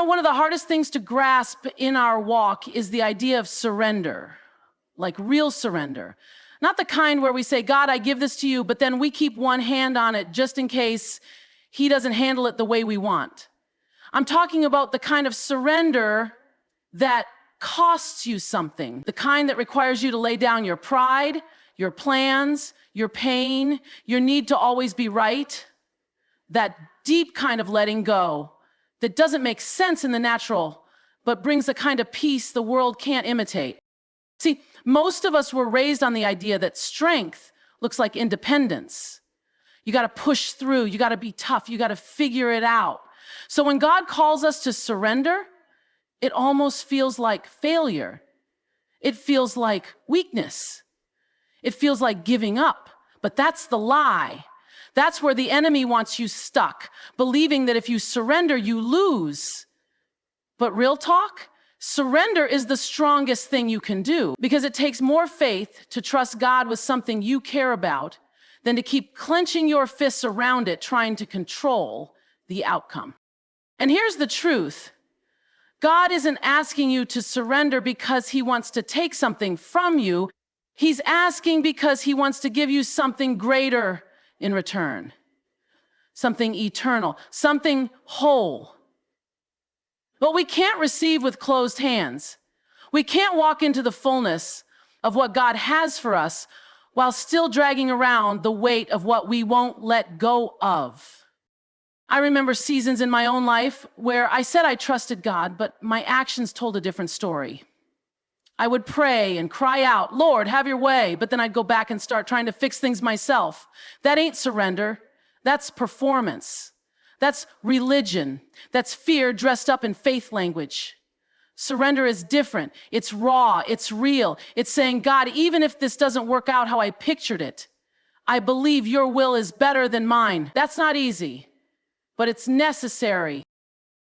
One of the hardest things to grasp in our walk is the idea of surrender, like real surrender. Not the kind where we say, God, I give this to you, but then we keep one hand on it just in case he doesn't handle it the way we want. I'm talking about the kind of surrender that costs you something, the kind that requires you to lay down your pride, your plans, your pain, your need to always be right, that deep kind of letting go that doesn't make sense in the natural, but brings a kind of peace the world can't imitate. See, most of us were raised on the idea that strength looks like independence. You got to push through, you got to be tough, you got to figure it out. So when God calls us to surrender, it almost feels like failure. It feels like weakness. It feels like giving up. But that's the lie. That's where the enemy wants you stuck, believing that if you surrender, you lose. But real talk, surrender is the strongest thing you can do, because it takes more faith to trust God with something you care about than to keep clenching your fists around it, trying to control the outcome. And here's the truth. God isn't asking you to surrender because he wants to take something from you. He's asking because he wants to give you something greater in return, something eternal, something whole. But we can't receive with closed hands. We can't walk into the fullness of what God has for us while still dragging around the weight of what we won't let go of. I remember seasons in my own life where I said I trusted God, but my actions told a different story. I would pray and cry out, Lord, have your way, but then I'd go back and start trying to fix things myself. That ain't surrender. That's performance. That's religion. That's fear dressed up in faith language. Surrender is different. It's raw. It's real. It's saying, God, even if this doesn't work out how I pictured it, I believe your will is better than mine. That's not easy, but it's necessary.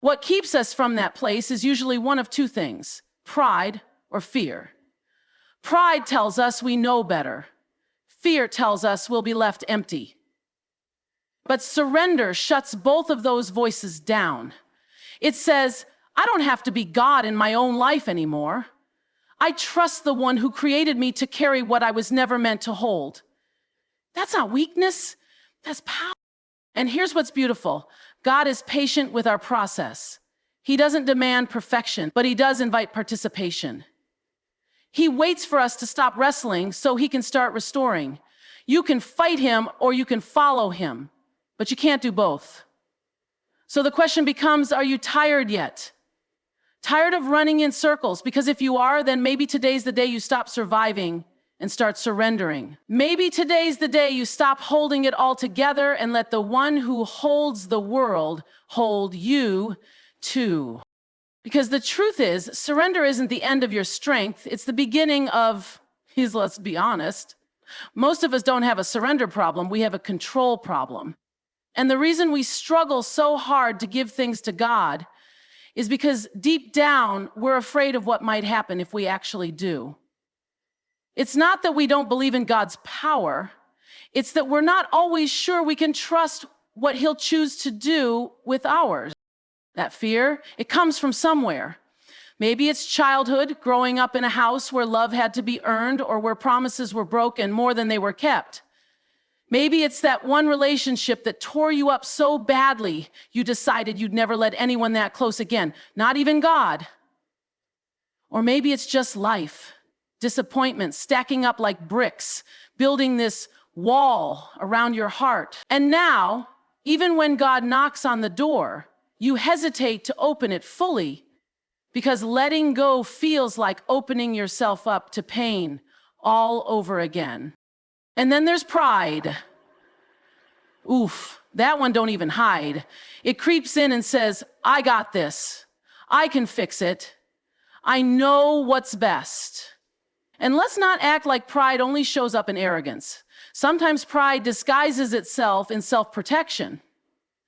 What keeps us from that place is usually one of two things: pride or fear. Pride tells us we know better. Fear tells us we'll be left empty. But surrender shuts both of those voices down. It says, I don't have to be God in my own life anymore. I trust the one who created me to carry what I was never meant to hold. That's not weakness, that's power. And here's what's beautiful. God is patient with our process. He doesn't demand perfection, but he does invite participation. He waits for us to stop wrestling so he can start restoring. You can fight him or you can follow him, but you can't do both. So the question becomes, are you tired yet? Tired of running in circles? Because if you are, then maybe today's the day you stop surviving and start surrendering. Maybe today's the day you stop holding it all together and let the one who holds the world hold you too. Because the truth is, surrender isn't the end of your strength. It's the beginning of, let's be honest, most of us don't have a surrender problem. We have a control problem. And the reason we struggle so hard to give things to God is because deep down, we're afraid of what might happen if we actually do. It's not that we don't believe in God's power. It's that we're not always sure we can trust what he'll choose to do with ours. That fear, it comes from somewhere. Maybe it's childhood, growing up in a house where love had to be earned or where promises were broken more than they were kept. Maybe it's that one relationship that tore you up so badly, you decided you'd never let anyone that close again, not even God. Or maybe it's just life, disappointments stacking up like bricks, building this wall around your heart. And now, even when God knocks on the door, you hesitate to open it fully because letting go feels like opening yourself up to pain all over again. And then there's pride. Oof, that one don't even hide. It creeps in and says, I got this. I can fix it. I know what's best. And let's not act like pride only shows up in arrogance. Sometimes pride disguises itself in self-protection.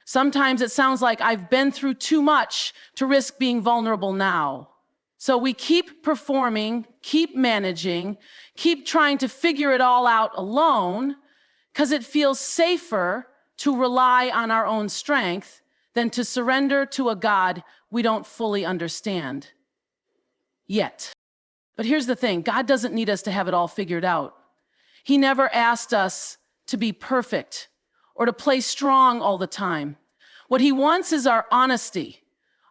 Sometimes it sounds like I've been through too much to risk being vulnerable now. So we keep performing, keep managing, keep trying to figure it all out alone because it feels safer to rely on our own strength than to surrender to a God we don't fully understand yet. But here's the thing, God doesn't need us to have it all figured out. He never asked us to be perfect or to play strong all the time. What he wants is our honesty,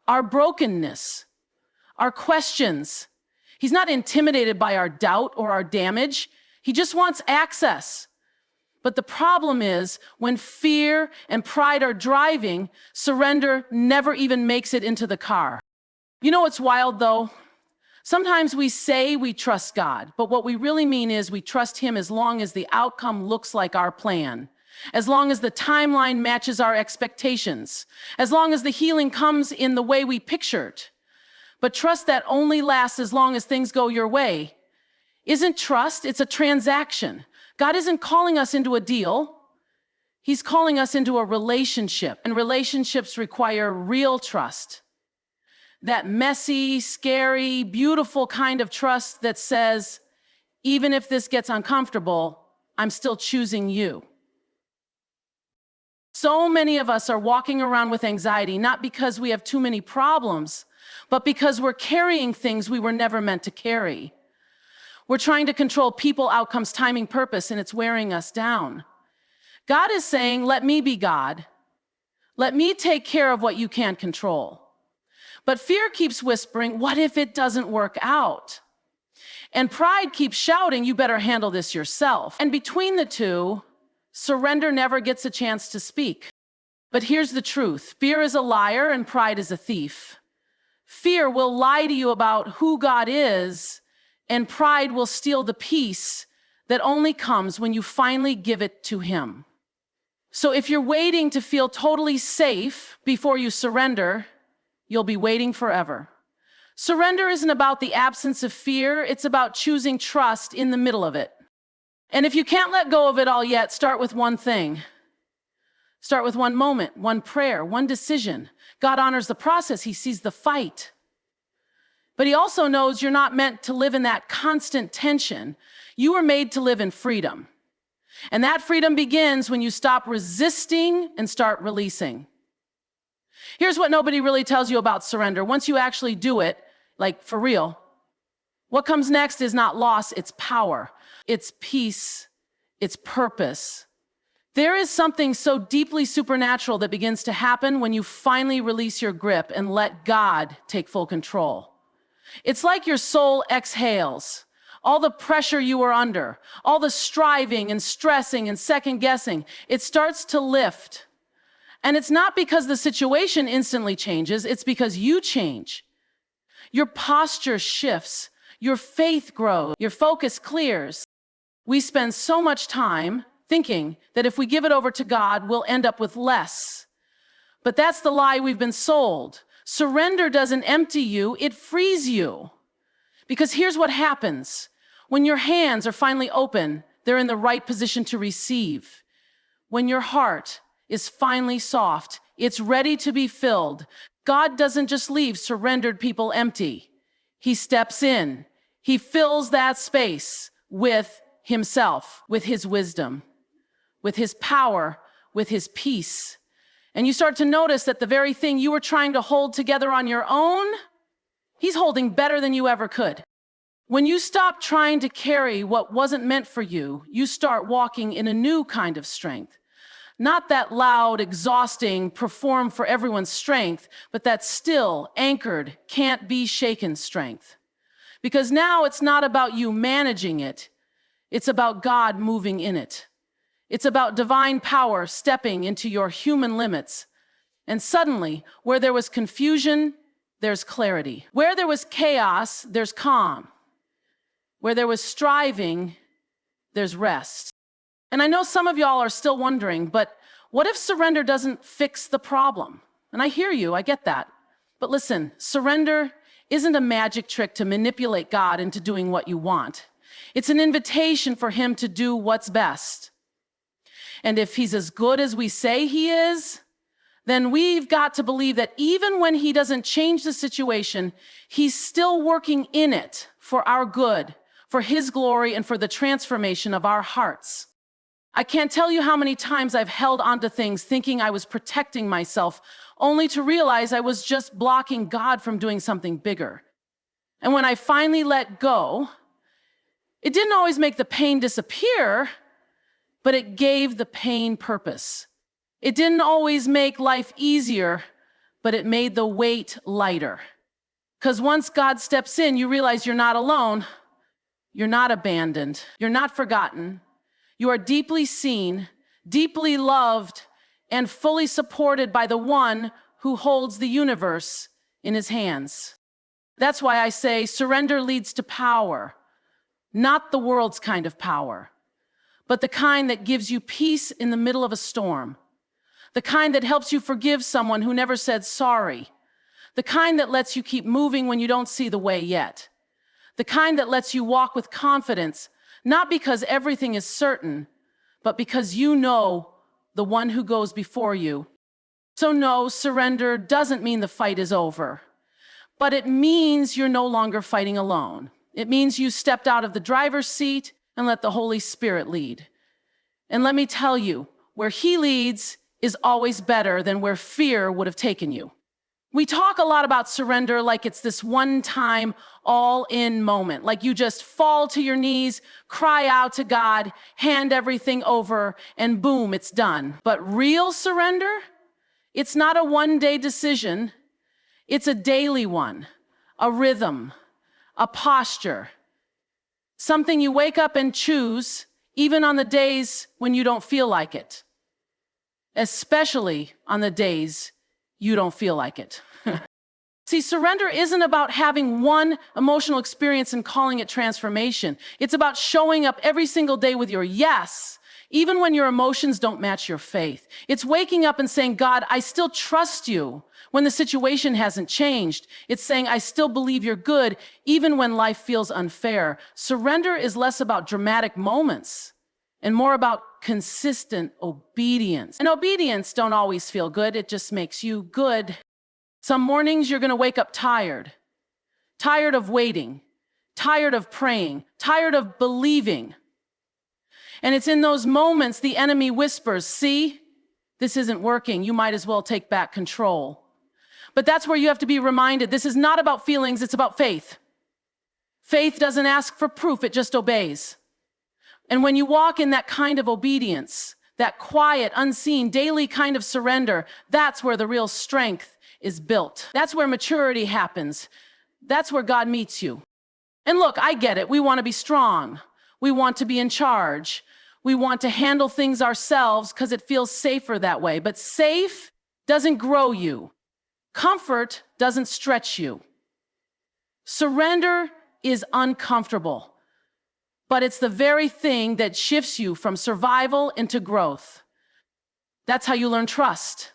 our brokenness, our questions. He's not intimidated by our doubt or our damage. He just wants access. But the problem is, when fear and pride are driving, surrender never even makes it into the car. You know what's wild, though? Sometimes we say we trust God, but what we really mean is we trust him as long as the outcome looks like our plan, as long as the timeline matches our expectations, as long as the healing comes in the way we pictured. But trust that only lasts as long as things go your way isn't trust, it's a transaction. God isn't calling us into a deal. He's calling us into a relationship, and relationships require real trust. That messy, scary, beautiful kind of trust that says, even if this gets uncomfortable, I'm still choosing you. So many of us are walking around with anxiety, not because we have too many problems, but because we're carrying things we were never meant to carry. We're trying to control people, outcomes, timing, purpose, and it's wearing us down. God is saying, let me be God. Let me take care of what you can't control. But fear keeps whispering, what if it doesn't work out? And pride keeps shouting, you better handle this yourself. And between the two, surrender never gets a chance to speak. But here's the truth. Fear is a liar and pride is a thief. Fear will lie to you about who God is, and pride will steal the peace that only comes when you finally give it to him. So if you're waiting to feel totally safe before you surrender, you'll be waiting forever. Surrender isn't about the absence of fear, it's about choosing trust in the middle of it. And if you can't let go of it all yet, start with one thing. Start with one moment, one prayer, one decision. God honors the process, he sees the fight. But he also knows you're not meant to live in that constant tension. You were made to live in freedom. And that freedom begins when you stop resisting and start releasing. Here's what nobody really tells you about surrender. Once you actually do it, like for real, what comes next is not loss, it's power, it's peace, it's purpose. There is something so deeply supernatural that begins to happen when you finally release your grip and let God take full control. It's like your soul exhales. All the pressure you were under, all the striving and stressing and second guessing, it starts to lift. And it's not because the situation instantly changes, it's because you change. Your posture shifts, your faith grows, your focus clears. We spend so much time thinking that if we give it over to God, we'll end up with less. But that's the lie we've been sold. Surrender doesn't empty you, it frees you. Because here's what happens. When your hands are finally open, they're in the right position to receive. When your heart is finally soft, it's ready to be filled. God doesn't just leave surrendered people empty. He steps in. He fills that space with himself, with his wisdom, with his power, with his peace. And you start to notice that the very thing you were trying to hold together on your own, he's holding better than you ever could. When you stop trying to carry what wasn't meant for you, you start walking in a new kind of strength. Not that loud, exhausting, perform for everyone's strength, but that still, anchored, can't be shaken strength. Because now it's not about you managing it, it's about God moving in it. It's about divine power stepping into your human limits. And suddenly, where there was confusion, there's clarity. Where there was chaos, there's calm. Where there was striving, there's rest. And I know some of y'all are still wondering, but what if surrender doesn't fix the problem? And I hear you, I get that. But listen, surrender isn't a magic trick to manipulate God into doing what you want. It's an invitation for him to do what's best. And if he's as good as we say he is, then we've got to believe that even when he doesn't change the situation, he's still working in it for our good, for his glory, and for the transformation of our hearts. I can't tell you how many times I've held onto things thinking I was protecting myself, only to realize I was just blocking God from doing something bigger. And when I finally let go, it didn't always make the pain disappear, but it gave the pain purpose. It didn't always make life easier, but it made the weight lighter. Because once God steps in, you realize you're not alone, you're not abandoned, you're not forgotten. You are deeply seen, deeply loved, and fully supported by the one who holds the universe in his hands. That's why I say surrender leads to power, not the world's kind of power, but the kind that gives you peace in the middle of a storm, the kind that helps you forgive someone who never said sorry, the kind that lets you keep moving when you don't see the way yet, the kind that lets you walk with confidence, not because everything is certain, but because you know the one who goes before you. So no, surrender doesn't mean the fight is over, but it means you're no longer fighting alone. It means you stepped out of the driver's seat and let the Holy Spirit lead. And let me tell you, where he leads is always better than where fear would have taken you. We talk a lot about surrender like it's this one-time, all-in moment, like you just fall to your knees, cry out to God, hand everything over, and boom, it's done. But real surrender, it's not a one-day decision, it's a daily one, a rhythm, a posture, something you wake up and choose, even on the days when you don't feel like it, especially on the days you don't feel like it. See, surrender isn't about having one emotional experience and calling it transformation. It's about showing up every single day with your yes, even when your emotions don't match your faith. It's waking up and saying, God, I still trust you when the situation hasn't changed. It's saying, I still believe you're good, even when life feels unfair. Surrender is less about dramatic moments and more about consistent obedience. And obedience don't always feel good. It just makes you good. Some mornings you're going to wake up tired of waiting, tired of praying, tired of believing. And it's in those moments the enemy whispers, see, this isn't working. You might as well take back control. But that's where you have to be reminded, this is not about feelings, it's about faith. Faith doesn't ask for proof, it just obeys. And when you walk in that kind of obedience, that quiet, unseen, daily kind of surrender, that's where the real strength is built. That's where maturity happens. That's where God meets you. And look, I get it. We want to be strong. We want to be in charge. We want to handle things ourselves because it feels safer that way. But safe doesn't grow you. Comfort doesn't stretch you. Surrender is uncomfortable, but it's the very thing that shifts you from survival into growth. That's how you learn trust.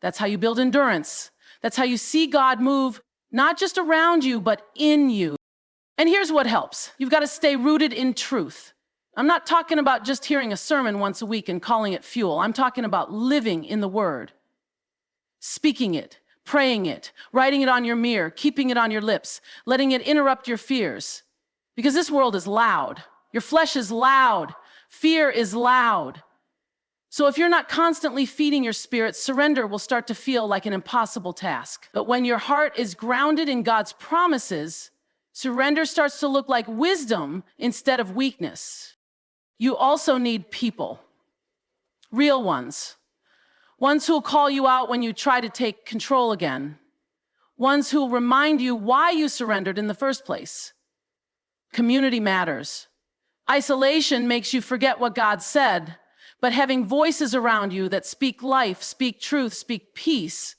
That's how you build endurance. That's how you see God move, not just around you, but in you. And here's what helps. You've got to stay rooted in truth. I'm not talking about just hearing a sermon once a week and calling it fuel. I'm talking about living in the Word, speaking it, praying it, writing it on your mirror, keeping it on your lips, letting it interrupt your fears. Because this world is loud. Your flesh is loud. Fear is loud. So if you're not constantly feeding your spirit, surrender will start to feel like an impossible task. But when your heart is grounded in God's promises, surrender starts to look like wisdom instead of weakness. You also need people, real ones who'll call you out when you try to take control again, ones who'll remind you why you surrendered in the first place. Community matters. Isolation makes you forget what God said. But having voices around you that speak life, speak truth, speak peace,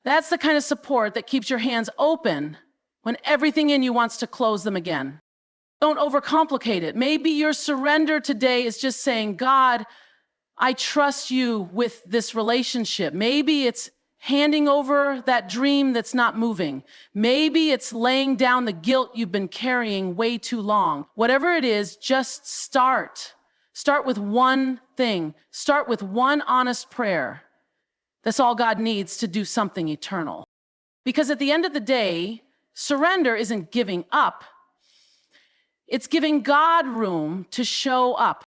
that's the kind of support that keeps your hands open when everything in you wants to close them again. Don't overcomplicate it. Maybe your surrender today is just saying, God, I trust you with this relationship. Maybe it's handing over that dream that's not moving. Maybe it's laying down the guilt you've been carrying way too long. Whatever it is, just start. Start with one thing. Start with one honest prayer. That's all God needs to do something eternal. Because at the end of the day, surrender isn't giving up. It's giving God room to show up.